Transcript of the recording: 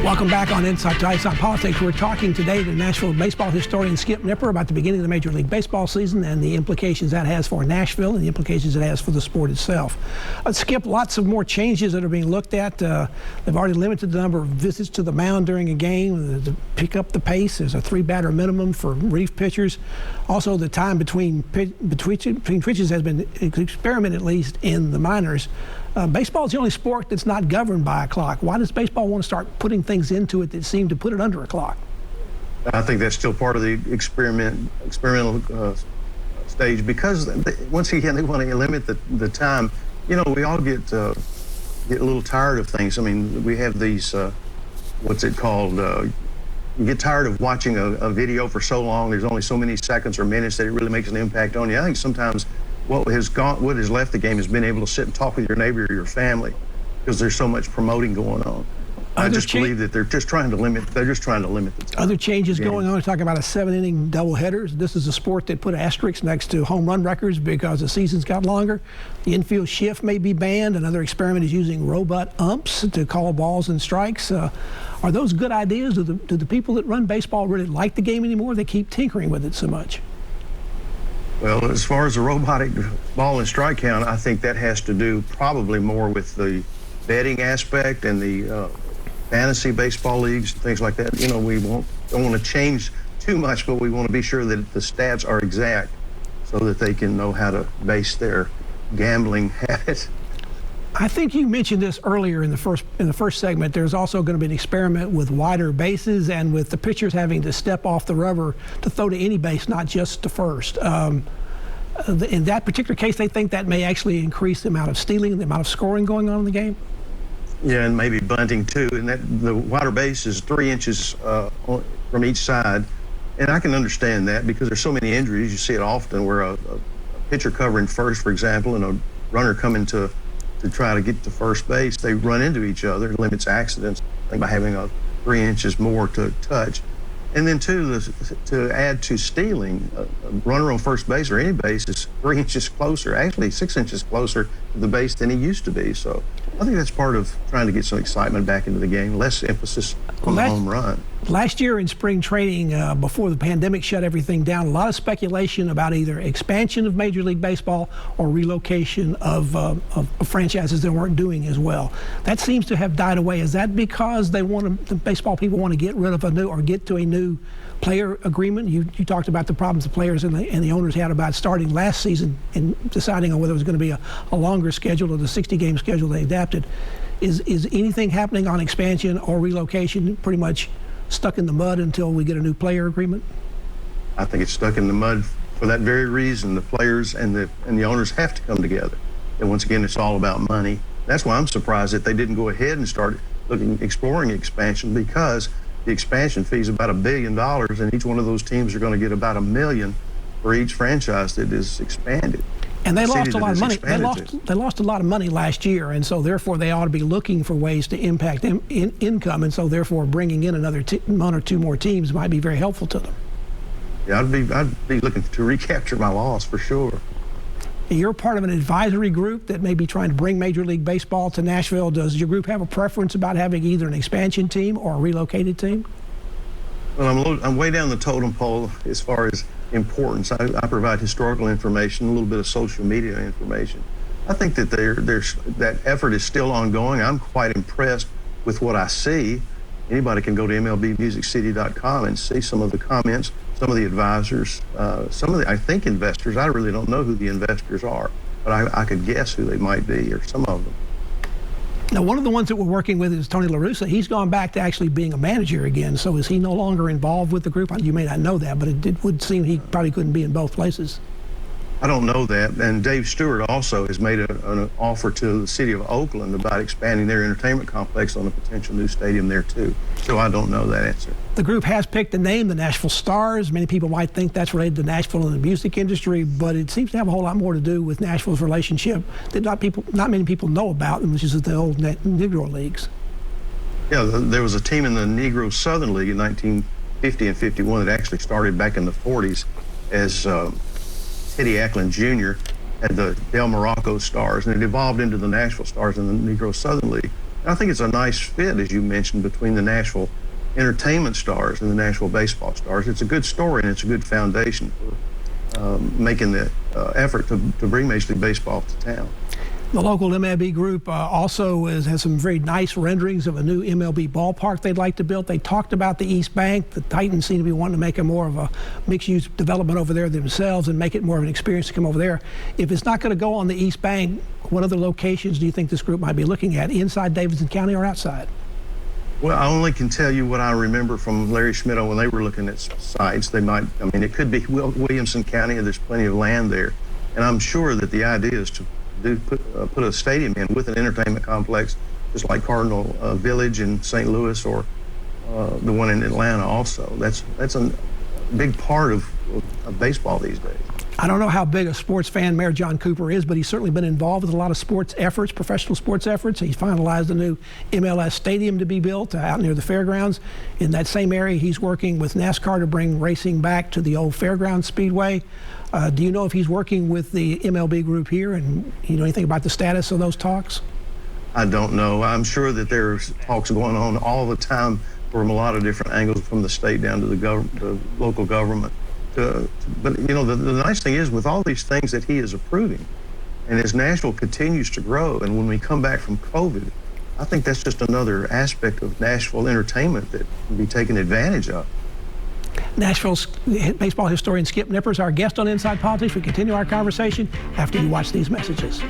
Welcome back on Inside Politics. We're talking today to Nashville baseball historian Skip Nipper about the beginning of the Major League Baseball season and the implications that has for Nashville and the implications it has for the sport itself. Skip, lots of more changes that are being looked at. They've already limited the number of visits to the mound during a game to pick up the pace. There's a 3-batter minimum for relief pitchers. Also, the time between pitches has been experimented, at least in the minors. Baseball is the only sport that's not governed by a clock. Why does baseball want to start putting things into it that seem to put it under a clock? I think that's still part of the experimental stage, because once again they want to limit the time. You know, we all get a little tired of things. I mean, we have these what's it called? You get tired of watching a video for so long. There's only so many seconds or minutes that it really makes an impact on you. I think sometimes what has left the game has been able to sit and talk with your neighbor or your family, because there's so much promoting going on. I just believe that they're just trying to limit the time. Other changes going on. We're talking about a 7-inning doubleheaders. This is a sport that put asterisks next to home run records because the season's got longer. The infield shift may be banned. Another experiment is using robot umps to call balls and strikes. Are those good ideas? Do the people that run baseball really like the game anymore? They keep tinkering with it so much. Well, as far as the robotic ball and strike count, I think that has to do probably more with the betting aspect and the fantasy baseball leagues and things like that. You know, we don't want to change too much, but we want to be sure that the stats are exact so that they can know how to base their gambling habits. I think you mentioned this earlier in the first segment. There's also going to be an experiment with wider bases and with the pitchers having to step off the rubber to throw to any base, not just to first. In that particular case, they think that may actually increase the amount of stealing, the amount of scoring going on in the game. Yeah, and maybe bunting too. And that the wider base is 3 inches from each side, and I can understand that because there's so many injuries. You see it often where a pitcher covering first, for example, and a runner coming to try to get to first base, they run into each other. It limits accidents by having 3 inches more to touch. And then to add to stealing, a runner on first base or any base is 3 inches closer, actually 6 inches closer to the base than he used to be. So I think that's part of trying to get some excitement back into the game, less emphasis on the home run. Last year in spring training, before the pandemic shut everything down, a lot of speculation about either expansion of Major League Baseball or relocation of franchises that weren't doing as well. That seems to have died away. Is that because the baseball people want to get rid of get to a new player agreement? You talked about the problems the players and the owners had about starting last season and deciding on whether it was going to be a longer schedule or the 60-game schedule they adapted. Is anything happening on expansion or relocation pretty much stuck in the mud until we get a new player agreement? I think it's stuck in the mud for that very reason. The players and the owners have to come together. And once again, it's all about money. That's why I'm surprised that they didn't go ahead and start exploring expansion, because the expansion fee is about $1 billion, and each one of those teams are going to get about $1 million for each franchise that is expanded. And they lost a lot of money. They lost a lot of money last year, and so therefore they ought to be looking for ways to impact income, and so therefore bringing in another one or two more teams might be very helpful to them. Yeah, I'd be looking to recapture my loss for sure. You're part of an advisory group that may be trying to bring Major League Baseball to Nashville. Does your group have a preference about having either an expansion team or a relocated team? Well, I'm way down the totem pole as far as importance. I provide historical information, a little bit of social media information. I think that that effort is still ongoing. I'm quite impressed with what I see. Anybody can go to MLBmusiccity.com and see some of the comments, some of the advisors, some of the, I think, investors. I really don't know who the investors are, but I could guess who they might be, or some of them. Now, one of the ones that we're working with is Tony LaRussa. He's gone back to actually being a manager again. So is he no longer involved with the group? You may not know that, but it would seem he probably couldn't be in both places. I don't know that. And Dave Stewart also has made an offer to the city of Oakland about expanding their entertainment complex on a potential new stadium there, too. So I don't know that answer. The group has picked the name, the Nashville Stars. Many people might think that's related to Nashville and the music industry, but it seems to have a whole lot more to do with Nashville's relationship that not many people know about, which is the old Negro Leagues. Yeah, there was a team in the Negro Southern League in 1950 and 51 that actually started back in the 40s as Teddy Ackland Jr. had the Del Morocco Stars, and it evolved into the Nashville Stars in the Negro Southern League. And I think it's a nice fit, as you mentioned, between the Nashville entertainment stars and the Nashville baseball stars. It's a good story, and it's a good foundation for making the effort to bring Major League Baseball to town. The local MLB group also has some very nice renderings of a new MLB ballpark they'd like to build. They talked about the East Bank. The Titans seem to be wanting to make a more of a mixed-use development over there themselves and make it more of an experience to come over there. If it's not going to go on the East Bank, what other locations do you think this group might be looking at, inside Davidson County or outside? Well, I only can tell you what I remember from Larry Schmittou when they were looking at sites. They might, I mean, it could be Williamson County, and there's plenty of land there. And I'm sure that the idea is to put a stadium in with an entertainment complex, just like Cardinal Village in St. Louis, or the one in Atlanta also. That's a big part of baseball these days. I don't know how big a sports fan Mayor John Cooper is, but he's certainly been involved with a lot of sports efforts, professional sports efforts. He's finalized a new MLS stadium to be built out near the fairgrounds. In that same area, he's working with NASCAR to bring racing back to the old fairgrounds speedway. Do you know if he's working with the MLB group here, and you know anything about the status of those talks? I don't know. I'm sure that there's talks going on all the time from a lot of different angles, from the state down to the local government. But you know, the nice thing is, with all these things that he is approving, and as Nashville continues to grow, and when we come back from COVID, I think that's just another aspect of Nashville entertainment that can be taken advantage of. Nashville's baseball historian Skip Nippers, our guest on Inside Politics. We continue our conversation after you watch these messages.